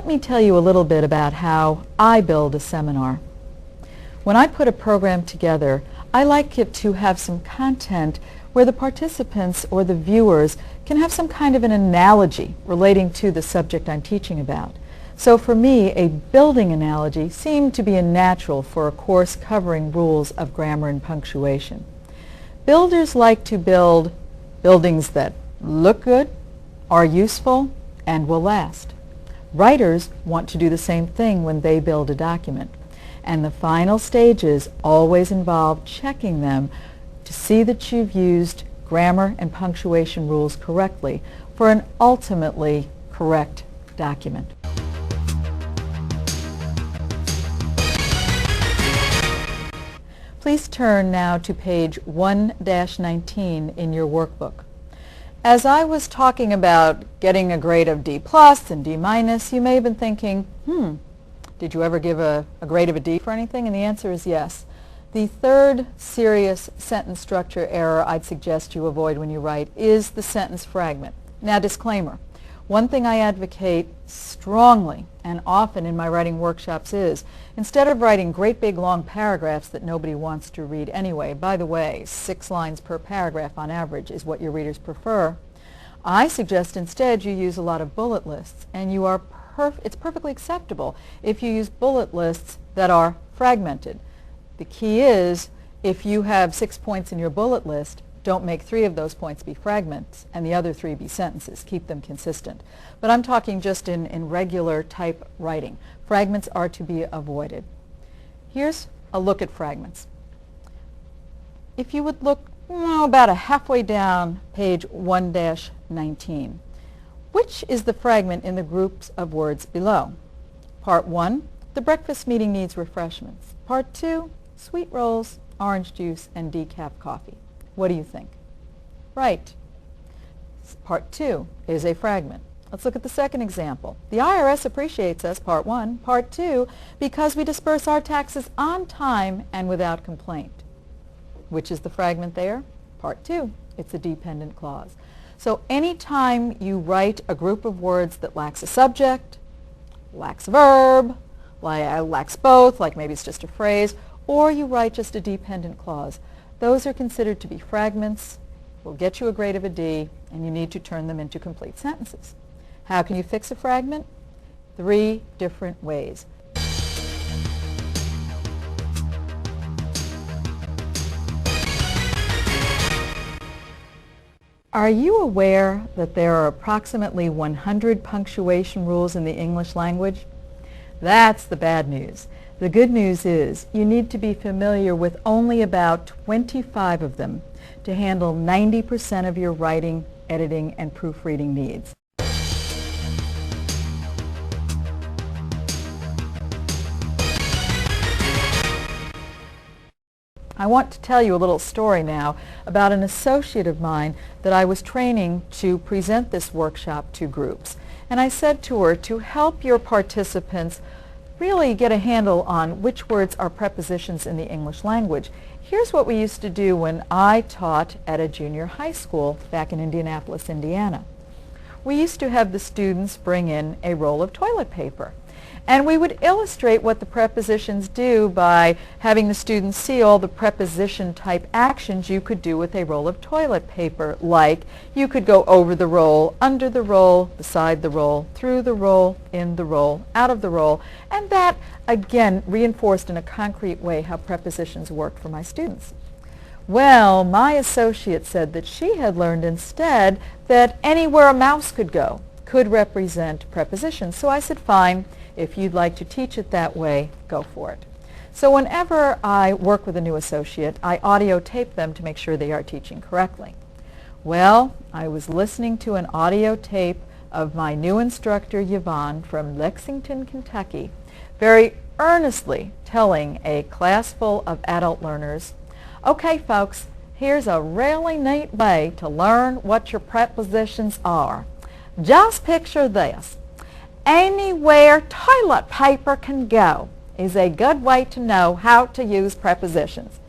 Let me tell you a little bit about how I build a seminar. When I put a program together, I like it to have some content where the participants or the viewers can have some kind of an analogy relating to the subject I'm teaching about. So for me, a building analogy seemed to be a natural for a course covering rules of grammar and punctuation. Builders like to build buildings that look good, are useful, and will last. Writers want to do the same thing when they build a document. And the final stages always involve checking them to see that you've used grammar and punctuation rules correctly for an ultimately correct document. Please turn now to page 1-19 in your workbook. As I was talking about getting a grade of D+ and D-, you may have been thinking, did you ever give a grade of a D for anything? And the answer is yes. The third serious sentence structure error I'd suggest you avoid when you write is the sentence fragment. Now, disclaimer. One thing I advocate strongly and often in my writing workshops is, instead of writing great big long paragraphs that nobody wants to read anyway, by the way, 6 lines per paragraph on average is what your readers prefer, I suggest instead you use a lot of bullet lists, and it's perfectly acceptable if you use bullet lists that are fragmented. The key is, if you have 6 points in your bullet list, don't make 3 of those points be fragments and the other 3 be sentences. Keep them consistent. But I'm talking just in regular type writing. Fragments are to be avoided. Here's a look at fragments. If you would look about halfway down page 1-19, which is the fragment in the groups of words below? Part 1, the breakfast meeting needs refreshments. Part 2, sweet rolls, orange juice, and decaf coffee. What do you think? Right. Part 2 is a fragment. Let's look at the second example. The IRS appreciates us, part 1. Part 2, because we disperse our taxes on time and without complaint. Which is the fragment there? Part 2. It's a dependent clause. So anytime you write a group of words that lacks a subject, lacks a verb, lacks both, like maybe it's just a phrase, or you write just a dependent clause, those are considered to be fragments, will get you a grade of a D, and you need to turn them into complete sentences. How can you fix a fragment? 3 different ways. Are you aware that there are approximately 100 punctuation rules in the English language? That's the bad news. The good news is you need to be familiar with only about 25 of them to handle 90% of your writing, editing, and proofreading needs. I want to tell you a little story now about an associate of mine that I was training to present this workshop to groups. And I said to her, to help your participants really get a handle on which words are prepositions in the English language, here's what we used to do when I taught at a junior high school back in Indianapolis, Indiana. We used to have the students bring in a roll of toilet paper. And we would illustrate what the prepositions do by having the students see all the preposition type actions you could do with a roll of toilet paper, like you could go over the roll, under the roll, beside the roll, through the roll, in the roll, out of the roll, and that again reinforced in a concrete way how prepositions worked for my students. Well, my associate said that she had learned instead that anywhere a mouse could go could represent prepositions. So I said, fine. If you'd like to teach it that way, go for it. So whenever I work with a new associate, I audio tape them to make sure they are teaching correctly. Well, I was listening to an audio tape of my new instructor, Yvonne, from Lexington, Kentucky, very earnestly telling a class full of adult learners, okay, folks, here's a really neat way to learn what your prepositions are. Just picture this. Anywhere toilet paper can go is a good way to know how to use prepositions.